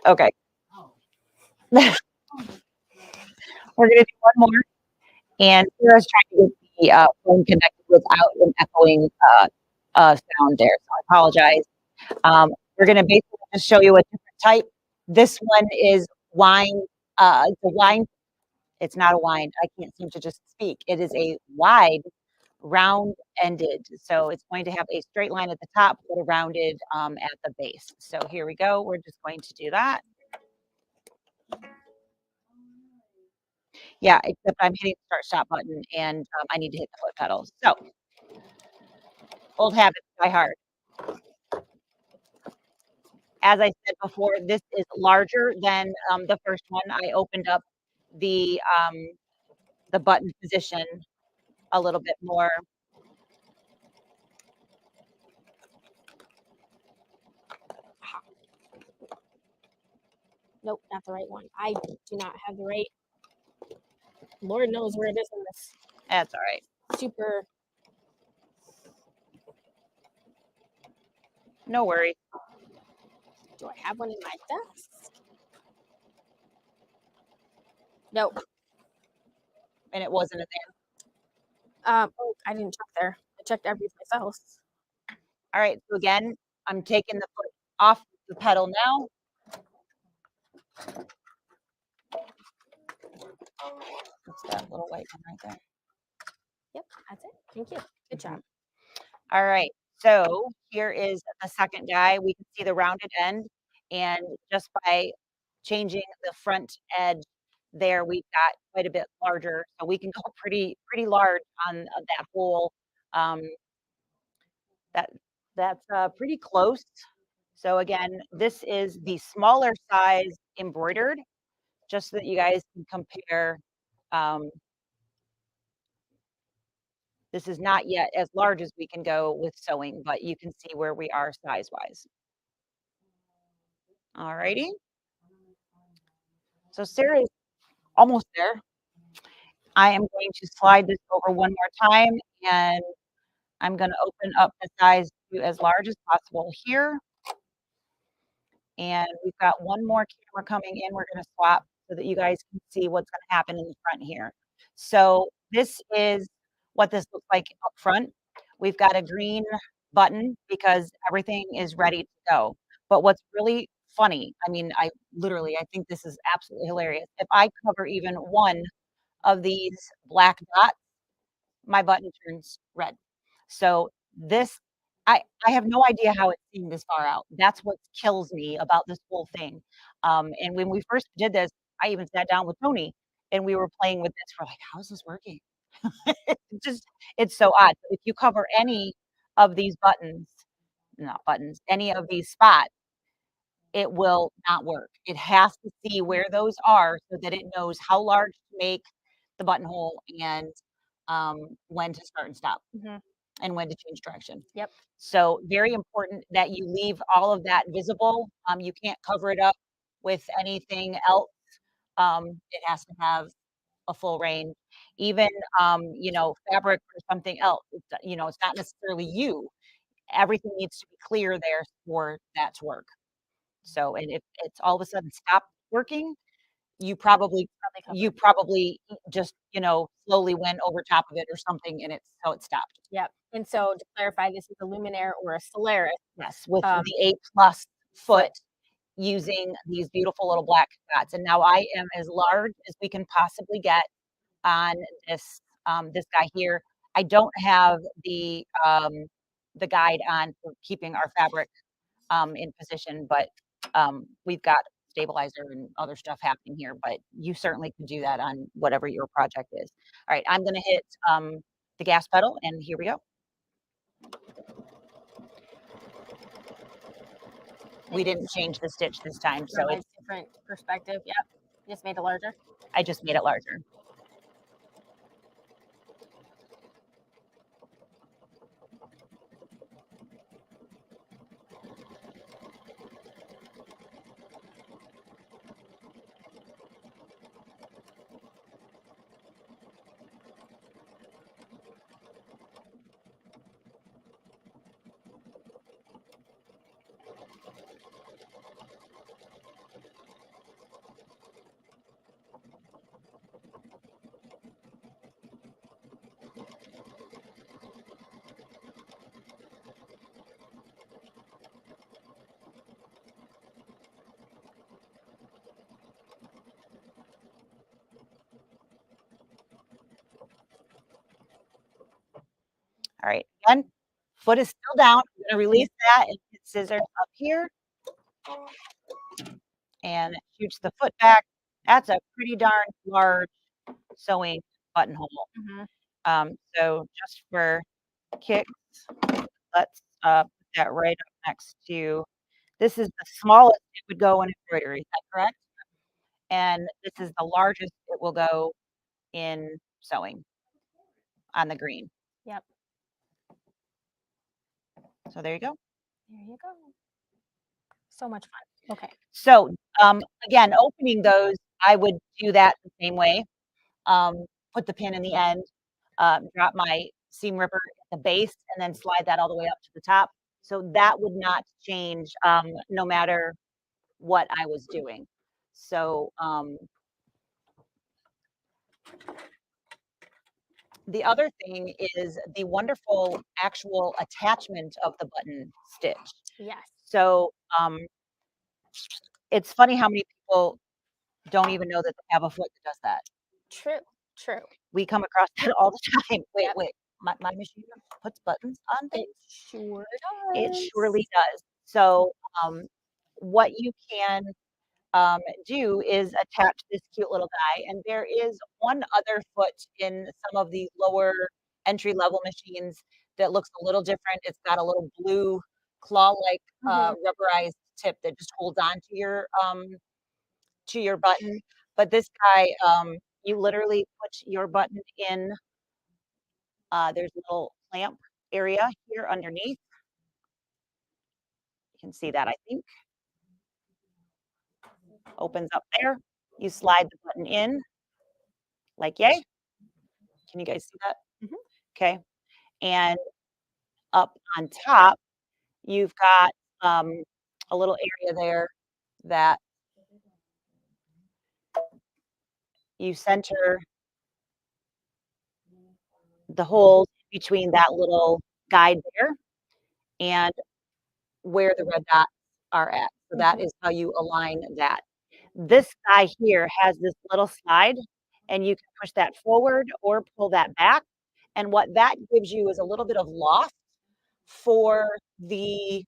Okay. We're gonna do one more. And Sarah's trying to get the phone connected without an echoing sound there. So I apologize. We're going to basically just show you a different type. This one is wine. It's a wine. It's not a wine. I can't seem to just speak. It is a wide, round-ended. So it's going to have a straight line at the top, but a rounded at the base. So here we go. We're just going to do that. Yeah, except I'm hitting the start stop button and I need to hit the foot pedal. So old habits die hard. As I said before, this is larger than the first one. I opened up the button position a little bit more. Nope, not the right one. I do not have the right. Lord knows where it is in this That's all right. super. No worries. Do I have one in my desk? Nope. And it wasn't in there. Oh, I didn't check there. I checked every place else. All right. So again, I'm taking the foot off the pedal now. What's that little white one right there? Yep, that's it. Thank you. Good job. All right. So here is the second die. We can see the rounded end. And just by changing the front edge there, we've got quite a bit larger. So we can go pretty large on that whole that's pretty close. So again, this is the smaller size embroidered, just so that you guys can compare. This is not yet as large as we can go with sewing, but you can see where we are size-wise. All righty. So Sarah's almost there. I am going to slide this over one more time, and I'm going to open up the size to as large as possible here. And we've got one more camera coming in. We're going to swap so that you guys can see what's going to happen in the front here. So this is what this looks like up front. We've got a green button because everything is ready to go. But what's really funny, I mean, I think this is absolutely hilarious. If I cover even one of these black dots, my button turns red. So this, I have no idea how it's seen this far out. That's what kills me about this whole thing. And when we first did this, I even sat down with Tony and we were playing with this. We're like, how is this working? It's so odd. If you cover any of these buttons, not buttons, any of these spots, it will not work. It has to see where those are so that it knows how large to make the buttonhole and when to start and stop and when to change direction. Yep. So very important that you leave all of that visible. You can't cover it up with anything else. It has to have a full range. Even fabric or something else. It's not necessarily you. Everything needs to be clear there for that to work. So, and if it's all of a sudden stopped working, you probably just, slowly went over top of it or something and it stopped. Yep. And so to clarify, this is a luminaire or a Solaris. Yes, with the 8+ foot using these beautiful little black dots. And now I am as large as we can possibly get on this guy here. I don't have the guide on for keeping our fabric in position, but we've got stabilizer and other stuff happening here, but you certainly can do that on whatever your project is. All right, I'm gonna hit, the gas pedal, and here we go. We didn't change the stitch this time, so Provides different perspective. Yep. Just made it larger. I just made it larger. All right, again, foot is still down. I'm gonna release that and hit scissors up here. And it shoots the foot back. That's a pretty darn large sewing buttonhole. So just for kicks, let's put that right up next to, this is the smallest it would go in embroidery, is that correct? And this is the largest it will go in sewing on the green. Yep. So there you go. There you go. So much fun. Okay. So again, opening those, I would do that the same way. Put the pin in the end, drop my seam ripper at the base, and then slide that all the way up to the top. So that would not change no matter what I was doing. So the other thing is the wonderful actual attachment of the button stitch. Yes. So it's funny how many people don't even know that they have a foot that does that. True. True. We come across that all the time. Wait, Yep. wait. My machine puts buttons on It things? sure It does. surely does. So, what you can do is attach this cute little guy, and there is one other foot in some of the lower entry-level machines that looks a little different. It's got a little blue claw-like rubberized tip that just holds on to your button. But this guy, you literally put your button in. There's a little clamp area here underneath. You can see that, I think. Opens up there. You slide the button in, like yay. Can you guys see that? Okay. And up on top, you've got a little area there that you center the holes between that little guide there and where the red dots are at. So that is how you align that. This guy here has this little slide, and you can push that forward or pull that back. And what that gives you is a little bit of loft for the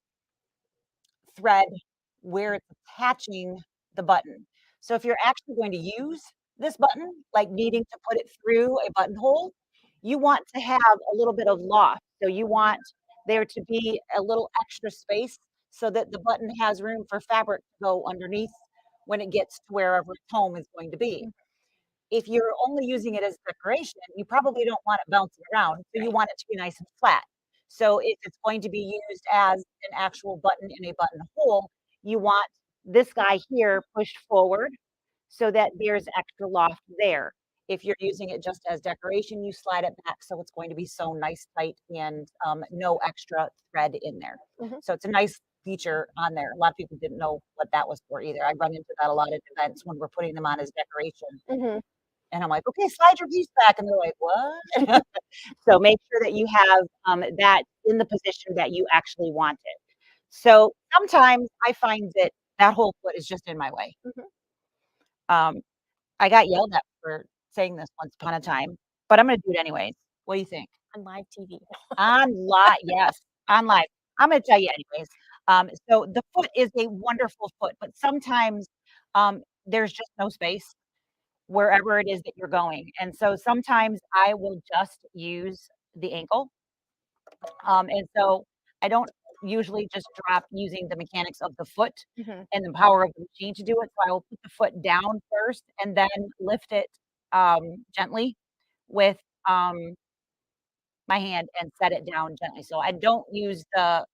thread where it's attaching the button. So if you're actually going to use this button, like needing to put it through a buttonhole, you want to have a little bit of loft. So you want there to be a little extra space so that the button has room for fabric to go underneath when it gets to wherever its home is going to be. If you're only using it as decoration, you probably don't want it bouncing around, so you want it to be nice and flat. So if it's going to be used as an actual button in a buttonhole, you want this guy here pushed forward so that there's extra loft there. If you're using it just as decoration, you slide it back so it's going to be sewn nice, tight, and no extra thread in there. So it's a nice feature on there. A lot of people didn't know what that was for either. I run into that a lot at events when we're putting them on as decoration. And I'm like, okay, slide your piece back. And they're like, what? So make sure that you have that in the position that you actually want it. So sometimes I find that that whole foot is just in my way. I got yelled at for saying this once upon a time, but I'm going to do it anyways. What do you think? On live TV. On live, yes, on live. I'm going to tell you anyways. So the foot is a wonderful foot, but sometimes there's just no space wherever it is that you're going. And so sometimes I will just use the ankle. And so I don't usually just drop using the mechanics of the foot Mhm. and the power of the machine to do it. So I will put the foot down first and then lift it gently with my hand and set it down gently. So I don't use the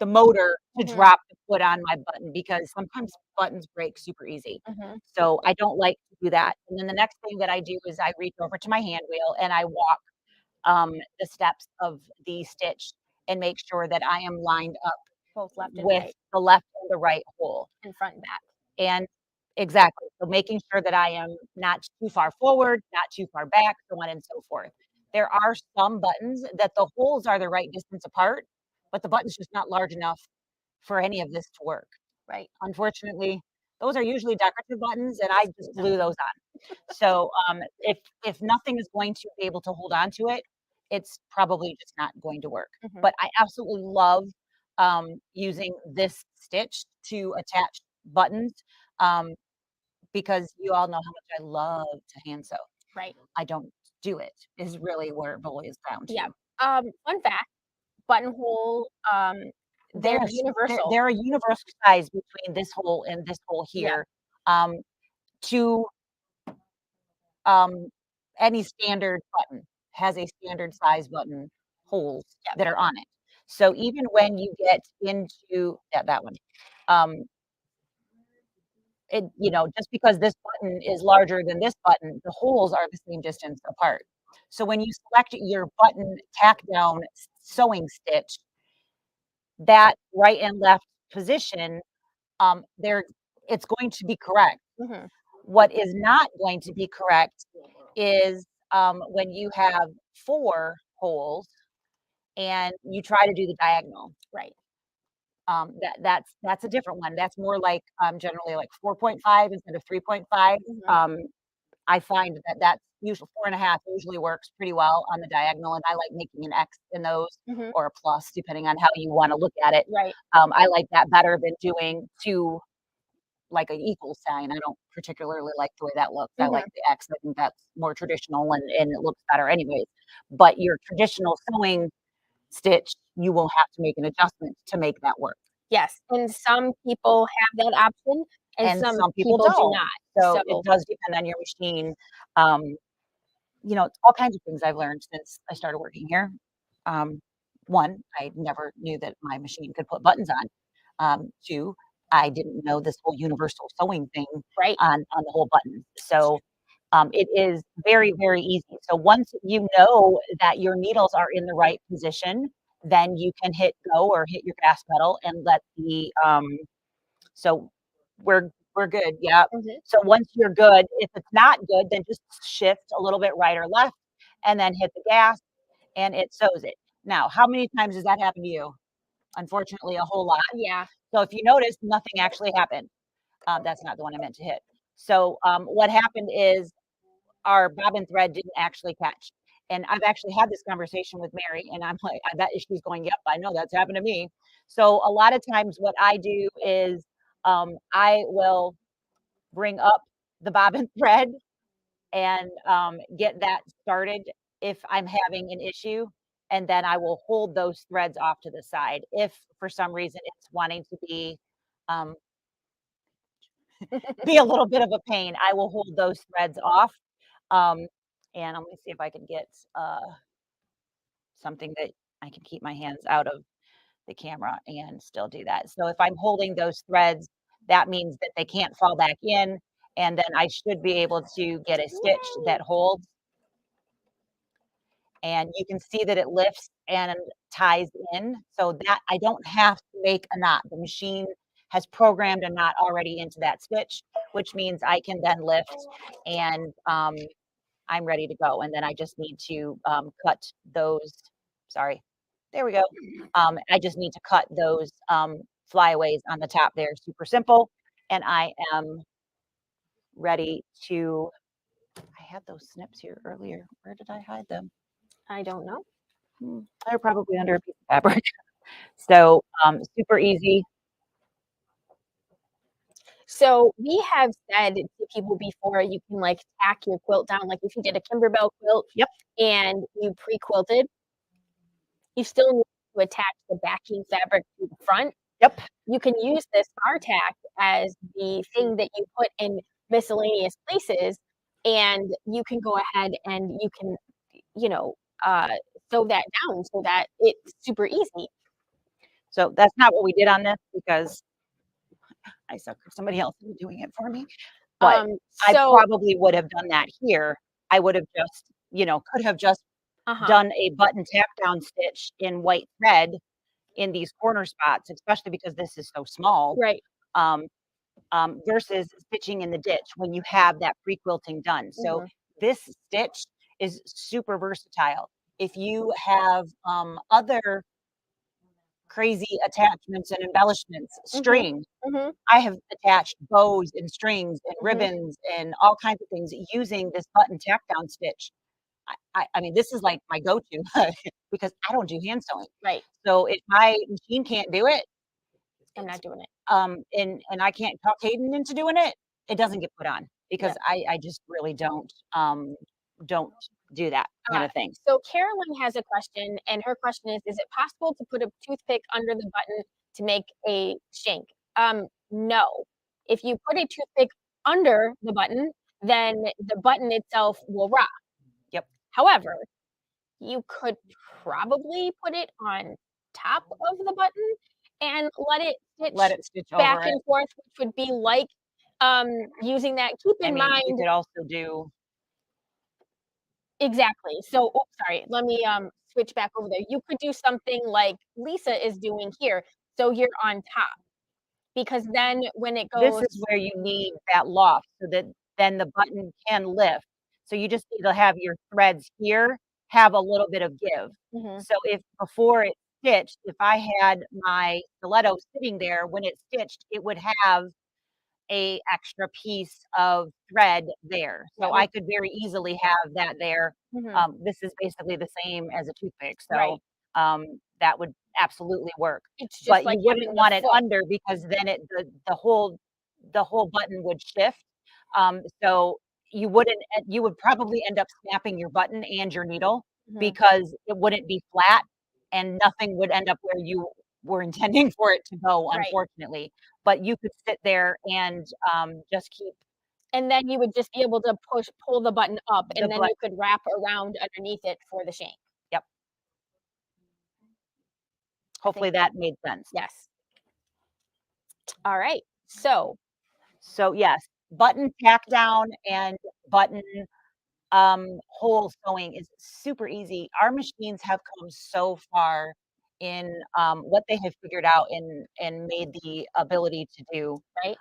motor to Mhm. drop the foot on my button because sometimes buttons break super easy. Mhm. So I don't like to do that. And then the next thing that I do is I reach over to my hand wheel and I walk the steps of the stitch and make sure that I am lined up Both left and with right the left and the right hole. and front and back. And exactly. So making sure that I am not too far forward, not too far back, so on and so forth. There are some buttons that the holes are the right distance apart, but the button's just not large enough for any of this to work. Right. Unfortunately, those are usually decorative buttons, and I just glue those on. So if nothing is going to be able to hold on to it, it's probably just not going to work. Mhm. But I absolutely love using this stitch to attach buttons um, because you all know how much I love to hand sew. Right. I don't do it is really where it boils down Yeah. to. Fun fact, buttonhole, they're universal. They're a universal size between this hole and this hole Yeah. here. Um, to um, any standard button has a standard size button holes Yep. that are on it. So even when you get into that one, um, just because this button is larger than this button, the holes are the same distance apart. So when you select your button tack down sewing stitch, that right and left position, there it's going to be correct. Mhm. What is not going to be correct is when you have 4 holes and you try to do the diagonal. Right. That's a different one. That's more like generally like 4.5 instead of 3.5. Mhm. Um, I find that that's usually 4.5 usually works pretty well on the diagonal, and I like making an X in those Mhm. or a plus depending on how you want to look at it. Right. I like that better than doing 2 like an equal sign. I don't particularly like the way that looks. I like Mhm. the X. I think that's more traditional and it looks better anyways. But your traditional sewing stitch, you will have to make an adjustment to make that work. Yes, and some people have that option and And some some people people do don't. not. So it So, does depend on your machine. Um, all kinds of things I've learned since I started working here. Um, one, I never knew that my machine could put buttons on. Two, I didn't know this whole universal sewing thing right. on the whole button. So it is very, very easy. So once you know that your needles are in the right position, then you can hit go or hit your gas pedal and let the so we're good. Yeah. Mhm. So once you're good, if it's not good, then just shift a little bit right or left and then hit the gas and it sews it. Now, how many times does that happen to you? Unfortunately, a whole lot. Yeah. So if you notice, nothing actually happened. That's not the one I meant to hit. So what happened is our bobbin thread didn't actually catch. And I've actually had this conversation with Mary, and I'm like, I bet she's going, yep, I know that's happened to me. So a lot of times, what I do is I will bring up the bobbin thread and get that started if I'm having an issue. And then I will hold those threads off to the side. If for some reason it's wanting to um, be a little bit of a pain, I will hold those threads off. Um, and let me see if I can get something that I can keep my hands out of the camera and still do that. So if I'm holding those threads, that means that they can't fall back in. And then I should be able to get a stitch that holds. And you can see that it lifts and ties in so that I don't have to make a knot. The machine has programmed a knot already into that stitch, which means I can then lift and I'm ready to go. And then I just need to cut those, sorry, there we go. I just need to cut those flyaways on the top there, super simple. And I am ready to, I had those snips here earlier. Where did I hide them? I don't know. They're probably under a piece of fabric. So super easy. So we have said to people before, you can like tack your quilt down, like if you did a Kimberbell quilt Yep. and you pre-quilted, you still need to attach the backing fabric to the front. Yep. You can use this bar tack as the thing that you put in miscellaneous places, and you can go ahead and you can, you know, uh, sew that down so that it's super easy. So that's not what we did on this because I sucker somebody else into doing it for me. But I So, probably would have done that here. I would have just, could have just uh-huh, done a button tack down stitch in white thread in these corner spots, especially because this is so small, right. um, versus stitching in the ditch when you have that pre-quilting done. So Hmm. this stitch is super versatile. If you have other crazy attachments and embellishments, Hmm. string, Hmm. I have attached bows and strings and Hmm. ribbons and all kinds of things using this button tack down stitch. I mean, this is like my go-to because I don't do hand sewing. Right. So if my machine can't do it, I'm it's not doing it. and I can't talk Hayden into doing it, it doesn't get put on Yeah. because I just really don't do that kind Uh, of thing. so Carolyn has a question, and her question is it possible to put a toothpick under the button to make a shank? No. If you put a toothpick under the button, then the button itself will rot. Yep. However, you could probably put it on top of the button and let it Let stitch it stitch back over it. and forth, which would be like using that. Keep I in mean, you mind. could also do Exactly. So, oh, sorry, let me switch back over there. You could do something like Lisa is doing here. So you're on top because then when it this goes, is where you need that loft so that then the button can lift. So you just need to have your threads here have a little bit of give. mhm, So if before it's stitched, if I had my stiletto sitting there when it's stitched, it would have a extra piece of thread there. that So would, I could very easily have that there. mhm, This is basically the same as a toothpick, so right. that would absolutely work. It's just But like you wouldn't having the want it foot. under because then the whole button would shift. So you would probably end up snapping your button and your needle Mhm, because it wouldn't be flat and nothing would end up where you were intending for it to go, right. unfortunately. But you could sit there and just keep And then you would just be able to pull the button up, the and then butt. you could wrap around underneath it for the shank. Yep. I think, Hopefully that made sense. yes. All right. So, So yes, button tack down and button hole sewing is super easy. Our machines have come so far in what they have figured out and made the ability to do right.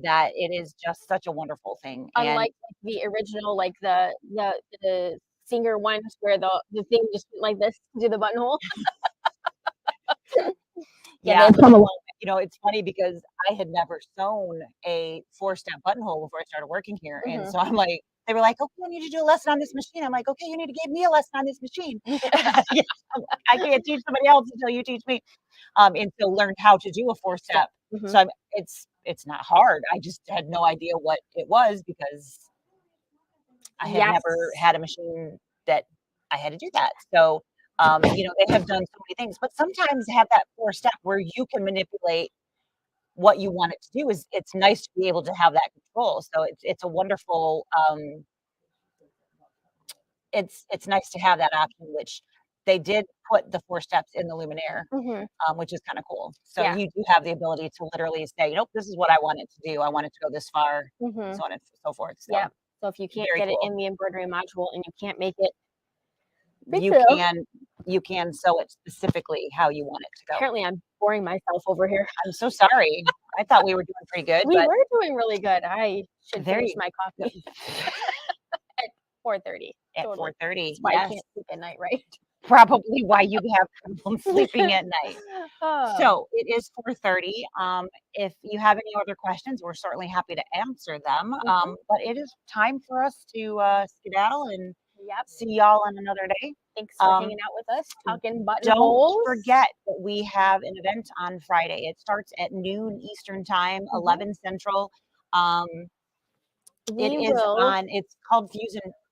that it is just such a wonderful thing. And Unlike, like, the original, like, the singer ones where the thing just went like this to the buttonhole. Yeah, yeah, they've come a long it's funny because I had never sewn a four-step buttonhole before I started working here, way. and Mhm. so I'm like they were like, "Okay, I need you to do a lesson on this machine." I'm like, "Okay, you need to give me a lesson on this machine." Yeah, I can't teach somebody else until you teach me. And so learned how to do a Step. four-step. Mhm. So it's not hard. I just had no idea what it was because I had Yes. never had a machine that I had to do that. So, they have done so many things, but sometimes have that four-step where you can manipulate what you want it to do is it's nice to be able to have that control. So it's a wonderful, it's nice to have that option, which they did put the 4 steps in the Luminaire, Mhm. which is kinda cool. So Yeah. you do have the ability to literally say, "Nope, this is what I want it to do. I want it to go this far," Mhm. so on and so forth. So, Yep. So if you can't very get it cool. in the embroidery module and you can't make it big You enough. can you can sew it specifically how you want it to go. Apparently, I'm boring myself over here. I'm so sorry. I thought we were doing pretty good, We but were doing really good. I should there finish you my go. coffee at 4:30. At Totally. 4:30, That's why I yes. can't sleep at night, right? Probably why you have problems sleeping at night. Oh. So it is 4:30. If you have any other questions, we're certainly happy to answer them. Mhm. But it is time for us to skedaddle and Yep. see y'all on another day. Thanks for Um, hanging out with us, talking don't buttonholes. forget that we have an event on Friday. It starts at noon Eastern time, Mhm. 11 Central. It We is will. it's called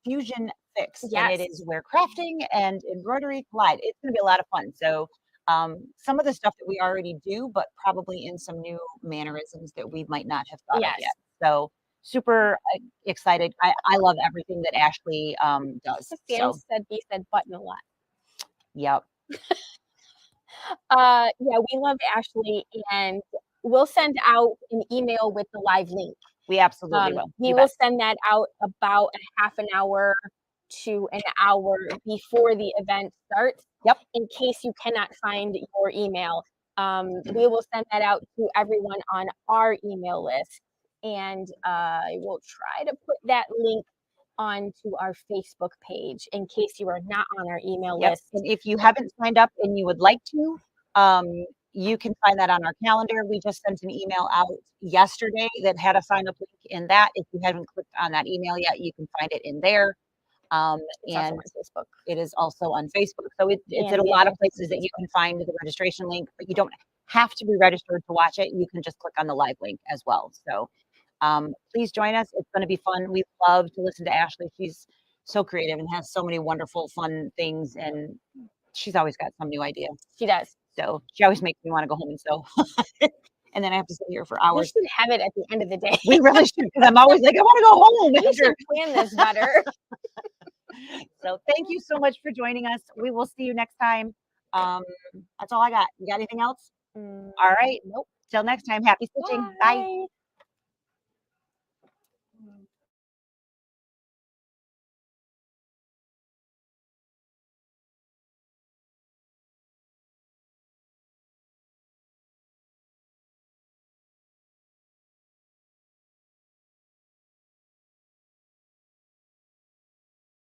Fusion Fix, and it Yes. is where crafting and embroidery collide. It's gonna be a lot of fun. So, some of the stuff that we already do, but probably in some new mannerisms that we might not have thought of Yes. yet. So super excited. I love everything that Ashley does. Sam So, said B said button a lot. yep, Yeah, we love Ashley, and we'll send out an email with the live link. we absolutely will. We You will bet. send that out about a half an hour to an hour before the event starts, Yep. in case you cannot find your email. We will send that out to everyone on our email list, and I will try to put that link onto our Facebook page in case you are not on our email Yep, list. and if you haven't signed up and you would like to, um, you can find that on our calendar. We just sent an email out yesterday that had a sign-up link in that. If you haven't clicked on that email yet, you can find it in there. It's also And on Facebook. it is also on Facebook. So it's And at a we have lot of links on places that you can find the registration link, but you don't have to be registered to watch it. You can just click on the live link as well. So please join us. It's going to be fun. We love to listen to Ashley. She's so creative and has so many wonderful, fun things, and she's always got some new idea. She does. So she always makes me want to go home and sew. And then I have to sit here for We hours. should have it at the end of the day. We really should, because I'm always like, I want to go home We after. should plan this better. So thank you so much for joining us. We will see you next time. That's all I got. You got anything else? All right. Nope. Till next time. Happy stitching. Bye. Bye.